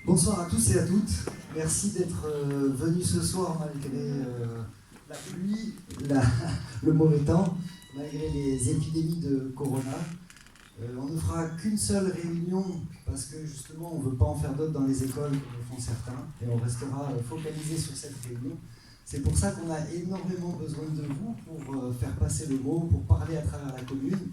Bonsoir à tous et à toutes. Merci d'être venus ce soir malgré la pluie, le mauvais temps, malgré les épidémies de Corona. On ne fera qu'une seule réunion parce que justement on ne veut pas en faire d'autres dans les écoles comme le font certains et on restera focalisé sur cette réunion. C'est pour ça qu'on a énormément besoin de vous pour faire passer le mot, pour parler à travers la commune,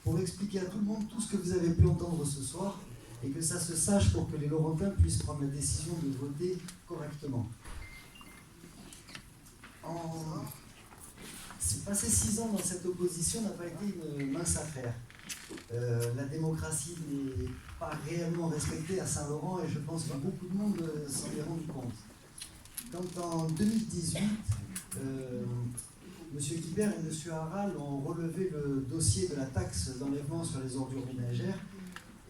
pour expliquer à tout le monde tout ce que vous avez pu entendre ce soir et que ça se sache pour que les Laurentins puissent prendre la décision de voter correctement. Passer 6 ans dans cette opposition n'a pas été une mince affaire. La démocratie n'est pas réellement respectée à Saint-Laurent et je pense que beaucoup de monde s'en est rendu compte. Quand en 2018, M. Guibert et M. Harral ont relevé le dossier de la taxe d'enlèvement sur les ordures ménagères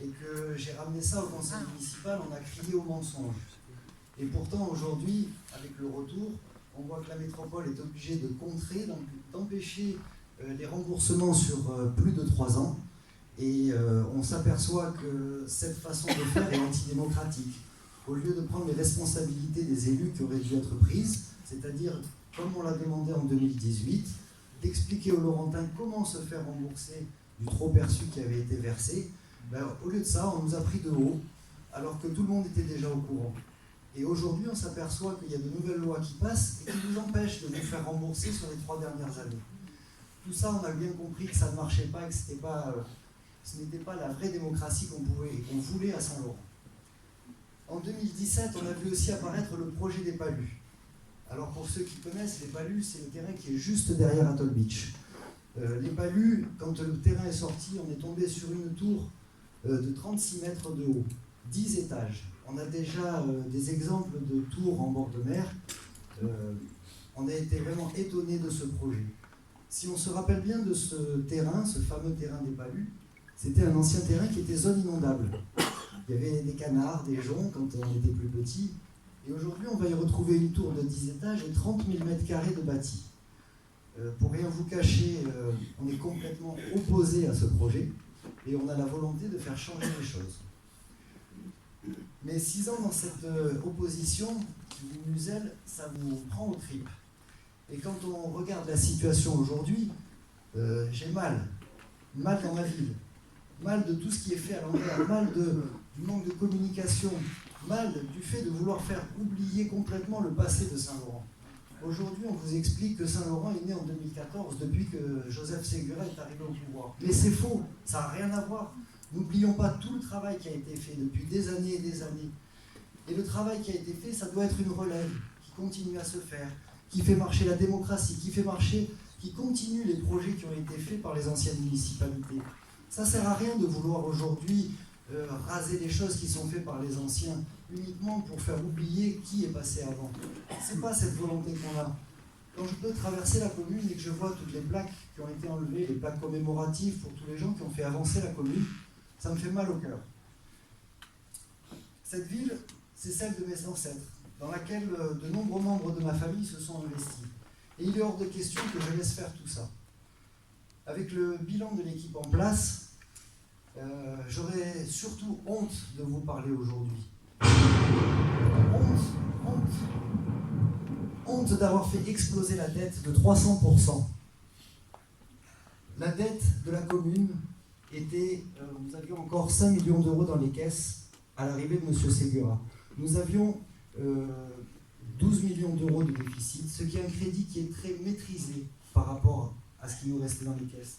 et que j'ai ramené ça au conseil municipal, on a crié au mensonge. Et pourtant, aujourd'hui, avec le retour, on voit que la métropole est obligée de contrer, d'empêcher les remboursements sur plus de 3 ans. Et on s'aperçoit que cette façon de faire est antidémocratique. Au lieu de prendre les responsabilités des élus qui auraient dû être prises, c'est-à-dire, comme on l'a demandé en 2018, d'expliquer aux Laurentins comment se faire rembourser du trop-perçu qui avait été versé, au lieu de ça, on nous a pris de haut, alors que tout le monde était déjà au courant. Et aujourd'hui, on s'aperçoit qu'il y a de nouvelles lois qui passent et qui nous empêchent de nous faire rembourser sur les 3 dernières années. Tout ça, on a bien compris que ça ne marchait pas et que ce n'était pas la vraie démocratie qu'on voulait à Saint-Laurent. En 2017, on a vu aussi apparaître le projet des Palus. Alors pour ceux qui connaissent, les Palus, c'est le terrain qui est juste derrière Atoll Beach. Les Palus, quand le terrain est sorti, on est tombé sur une tour de 36 mètres de haut, 10 étages. On a déjà des exemples de tours en bord de mer. On a été vraiment étonnés de ce projet. Si on se rappelle bien de ce terrain, ce fameux terrain des Palus, c'était un ancien terrain qui était zone inondable. Il y avait des canards, des joncs quand on était plus petit. Et aujourd'hui, on va y retrouver une tour de 10 étages et 30 000 m² de bâti. Pour rien vous cacher, on est complètement opposé à ce projet et on a la volonté de faire changer les choses. Mais 6 ans dans cette opposition, vous muselle, ça vous prend aux tripes. Et quand on regarde la situation aujourd'hui, j'ai mal dans ma ville, mal de tout ce qui est fait à l'envers, mal du manque de communication, mal du fait de vouloir faire oublier complètement le passé de Saint-Laurent. Aujourd'hui, on vous explique que Saint-Laurent est né en 2014, depuis que Joseph Ségura est arrivé au pouvoir. Mais c'est faux, ça n'a rien à voir. N'oublions pas tout le travail qui a été fait depuis des années et des années. Et le travail qui a été fait, ça doit être une relève qui continue à se faire, qui fait marcher la démocratie, qui continue les projets qui ont été faits par les anciennes municipalités. Ça ne sert à rien de vouloir aujourd'hui raser les choses qui sont faites par les anciens, uniquement pour faire oublier qui est passé avant. Ce n'est pas cette volonté qu'on a. Quand je peux traverser la commune et que je vois toutes les plaques qui ont été enlevées, les plaques commémoratives pour tous les gens qui ont fait avancer la commune, ça me fait mal au cœur. Cette ville, c'est celle de mes ancêtres, dans laquelle de nombreux membres de ma famille se sont investis. Et il est hors de question que je laisse faire tout ça. Avec le bilan de l'équipe en place, j'aurais surtout honte de vous parler aujourd'hui. Honte d'avoir fait exploser la dette de 300%. La dette de la commune était, nous avions encore 5 millions d'euros dans les caisses à l'arrivée de M. Ségura. Nous avions 12 millions d'euros de déficit, ce qui est un crédit qui est très maîtrisé par rapport à ce qui nous restait dans les caisses.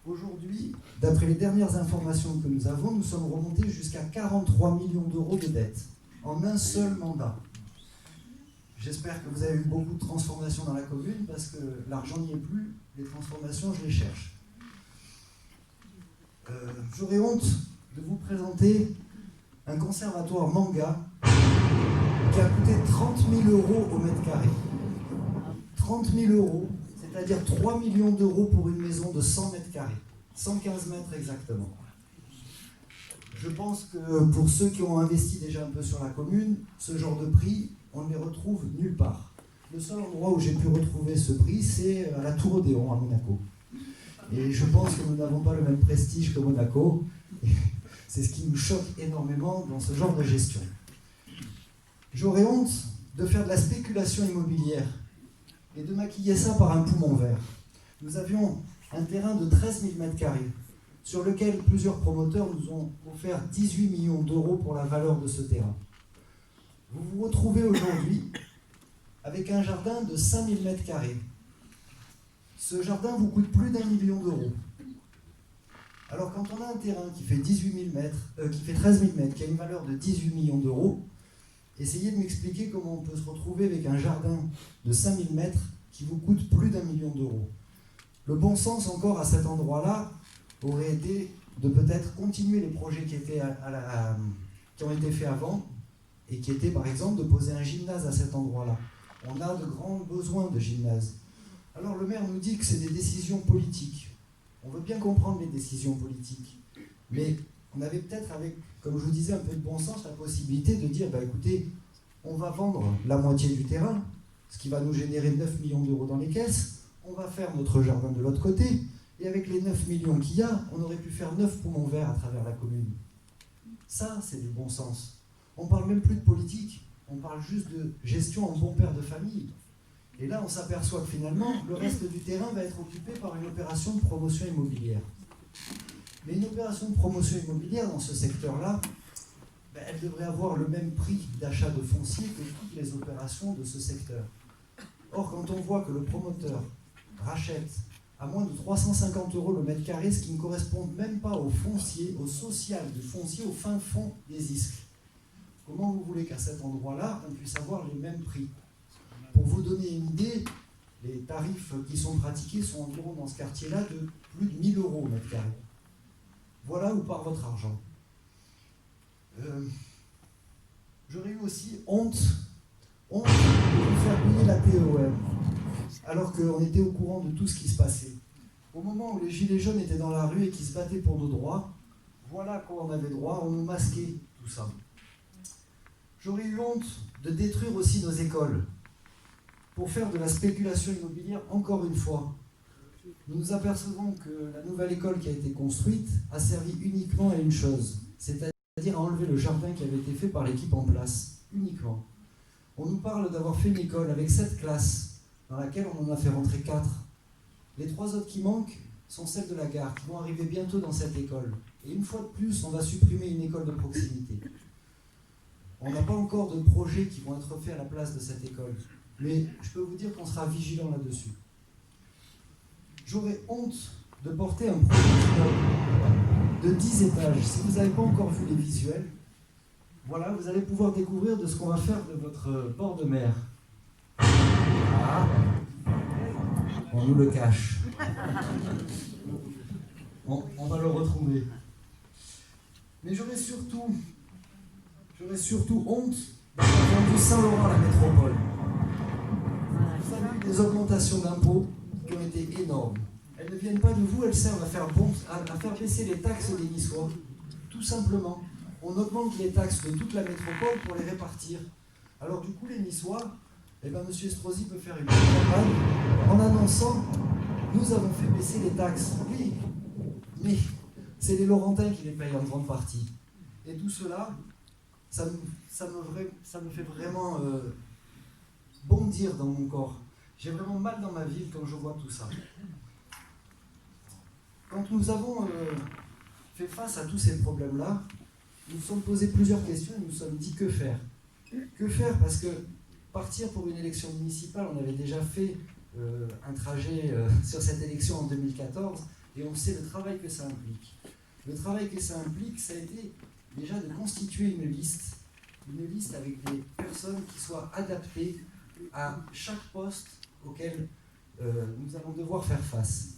Aujourd'hui, d'après les dernières informations que nous avons, nous sommes remontés jusqu'à 43 millions d'euros de dettes en un seul mandat. J'espère que vous avez eu beaucoup de transformations dans la commune parce que l'argent n'y est plus, les transformations, je les cherche. J'aurais honte de vous présenter un conservatoire manga qui a coûté 30 000 euros au mètre carré. 30 000 euros, c'est-à-dire 3 millions d'euros pour une maison de 100 mètres carrés. 115 mètres exactement. Je pense que pour ceux qui ont investi déjà un peu sur la commune, ce genre de prix, on ne les retrouve nulle part. Le seul endroit où j'ai pu retrouver ce prix, c'est à la Tour Odéon, à Monaco. Et je pense que nous n'avons pas le même prestige que Monaco. C'est ce qui nous choque énormément dans ce genre de gestion. J'aurais honte de faire de la spéculation immobilière et de maquiller ça par un poumon vert. Nous avions un terrain de 13 000 m² sur lequel plusieurs promoteurs nous ont offert 18 millions d'euros pour la valeur de ce terrain. Vous vous retrouvez aujourd'hui avec un jardin de 5 000 m². Ce jardin vous coûte plus d'1 million d'euros. Alors quand on a un terrain qui fait 13 000 mètres, qui a une valeur de 18 millions d'euros, essayez de m'expliquer comment on peut se retrouver avec un jardin de 5 000 mètres qui vous coûte plus d'1 million d'euros. Le bon sens encore à cet endroit-là aurait été de peut-être continuer les projets qui ont été faits avant et qui étaient par exemple de poser un gymnase à cet endroit-là. On a de grands besoins de gymnase. Alors le maire nous dit que c'est des décisions politiques. On veut bien comprendre les décisions politiques, mais on avait peut-être avec, comme je vous disais, un peu de bon sens, la possibilité de dire, écoutez, on va vendre la moitié du terrain, ce qui va nous générer 9 millions d'euros dans les caisses, on va faire notre jardin de l'autre côté, et avec les 9 millions qu'il y a, on aurait pu faire 9 poumons verts à travers la commune. Ça, c'est du bon sens. On ne parle même plus de politique, on parle juste de gestion en bon père de famille. Et là, on s'aperçoit que finalement, le reste du terrain va être occupé par une opération de promotion immobilière. Mais une opération de promotion immobilière dans ce secteur-là, elle devrait avoir le même prix d'achat de foncier que toutes les opérations de ce secteur. Or, quand on voit que le promoteur rachète à moins de 350 € le mètre carré, ce qui ne correspond même pas au foncier, au social du foncier, au fin fond des Isques, comment vous voulez qu'à cet endroit-là, on puisse avoir les mêmes prix? Pour vous donner une idée, les tarifs qui sont pratiqués sont environ dans ce quartier-là de plus de 1 000 € au mètre carré. Voilà où part votre argent. J'aurais eu aussi honte de vous faire payer la TEOM, alors qu'on était au courant de tout ce qui se passait. Au moment où les gilets jaunes étaient dans la rue et qui se battaient pour nos droits, voilà à quoi on avait droit, on nous masquait tout ça. J'aurais eu honte de détruire aussi nos écoles, pour faire de la spéculation immobilière encore une fois. Nous nous apercevons que la nouvelle école qui a été construite a servi uniquement à une chose, c'est-à-dire à enlever le jardin qui avait été fait par l'équipe en place, uniquement. On nous parle d'avoir fait une école avec 7 classes, dans laquelle on en a fait rentrer 4. Les 3 autres qui manquent sont celles de la gare, qui vont arriver bientôt dans cette école. Et une fois de plus, on va supprimer une école de proximité. On n'a pas encore de projets qui vont être faits à la place de cette école. Mais je peux vous dire qu'on sera vigilant là-dessus. J'aurais honte de porter un projet de 10 étages. Si vous n'avez pas encore vu les visuels, voilà, vous allez pouvoir découvrir de ce qu'on va faire de votre bord de mer. Ah, on nous le cache. On va le retrouver. Mais j'aurais surtout honte d'avoir vendu Saint-Laurent à la métropole. Vous avez eu des augmentations d'impôts qui ont été énormes. Elles ne viennent pas de vous, elles servent à faire baisser les taxes des Niçois. Tout simplement. On augmente les taxes de toute la métropole pour les répartir. Alors du coup, les Niçois, M. Estrosi peut faire une campagne en annonçant « Nous avons fait baisser les taxes ». Oui, mais c'est les Laurentins qui les payent en grande partie. Et tout cela, ça me fait vraiment bondir dans mon corps. J'ai vraiment mal dans ma vie quand je vois tout ça. Quand nous avons fait face à tous ces problèmes-là, nous nous sommes posé plusieurs questions et nous nous sommes dit que faire. Que faire? Parce que partir pour une élection municipale, on avait déjà fait un trajet sur cette élection en 2014 et on sait le travail que ça implique. Le travail que ça implique, ça a été déjà de constituer une liste avec des personnes qui soient adaptées à chaque poste auquel nous allons devoir faire face.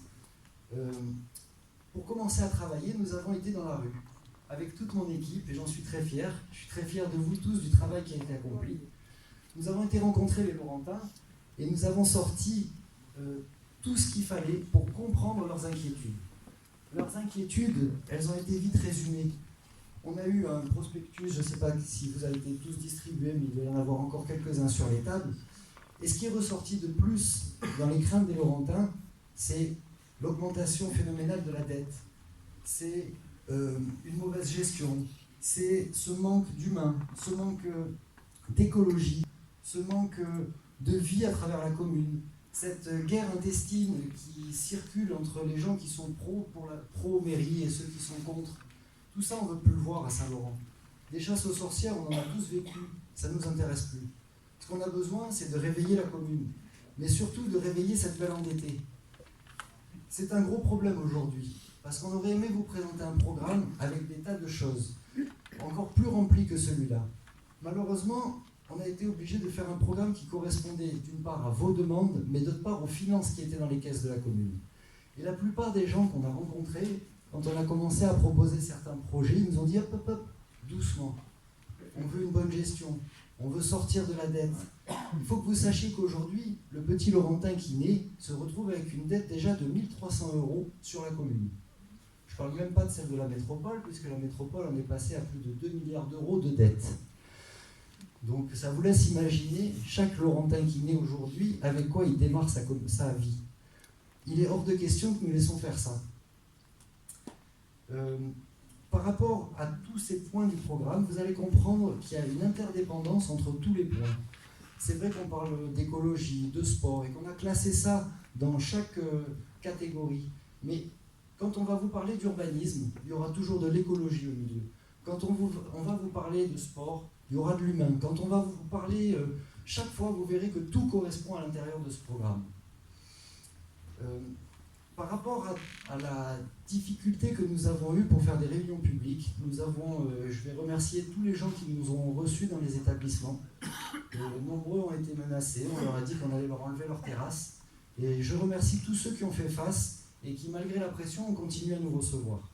Pour commencer à travailler, nous avons été dans la rue avec toute mon équipe et j'en suis très fier. Je suis très fier de vous tous du travail qui a été accompli. Nous avons été rencontrer les Laurentins et nous avons sorti tout ce qu'il fallait pour comprendre leurs inquiétudes. Leurs inquiétudes, elles ont été vite résumées. On a eu un prospectus, je ne sais pas si vous avez été tous distribués, mais il doit y en avoir encore quelques-uns sur les tables. Et ce qui est ressorti de plus dans les craintes des Laurentins, c'est l'augmentation phénoménale de la dette. C'est une mauvaise gestion. C'est ce manque d'humain, ce manque d'écologie, ce manque de vie à travers la commune, cette guerre intestine qui circule entre les gens qui sont pro-mairie et ceux qui sont contre. Tout ça, on ne veut plus le voir à Saint-Laurent. Des chasses aux sorcières, on en a tous vécu, ça ne nous intéresse plus. Ce qu'on a besoin, c'est de réveiller la commune, mais surtout de réveiller cette belle endettée. C'est un gros problème aujourd'hui, parce qu'on aurait aimé vous présenter un programme avec des tas de choses, encore plus rempli que celui-là. Malheureusement, on a été obligé de faire un programme qui correspondait d'une part à vos demandes, mais d'autre part aux finances qui étaient dans les caisses de la commune. Et la plupart des gens qu'on a rencontrés, quand on a commencé à proposer certains projets, ils nous ont dit hop, hop, hop, doucement. On veut une bonne gestion, on veut sortir de la dette. Il faut que vous sachiez qu'aujourd'hui, le petit Laurentin qui naît se retrouve avec une dette déjà de 1 300 € sur la commune. Je ne parle même pas de celle de la métropole, puisque la métropole en est passée à plus de 2 milliards d'euros de dette. Donc ça vous laisse imaginer chaque Laurentin qui naît aujourd'hui avec quoi il démarre sa vie. Il est hors de question que nous laissons faire ça. Par rapport à tous ces points du programme, vous allez comprendre qu'il y a une interdépendance entre tous les points. C'est vrai qu'on parle d'écologie, de sport, et qu'on a classé ça dans chaque catégorie. Mais quand on va vous parler d'urbanisme, il y aura toujours de l'écologie au milieu. Quand on va vous parler de sport, il y aura de l'humain. Quand on va vous parler, chaque fois, vous verrez que tout correspond à l'intérieur de ce programme. Par rapport à la difficulté que nous avons eue pour faire des réunions publiques, je vais remercier tous les gens qui nous ont reçus dans les établissements. Nombreux ont été menacés, on leur a dit qu'on allait leur enlever leur terrasse. Et je remercie tous ceux qui ont fait face et qui, malgré la pression, ont continué à nous recevoir.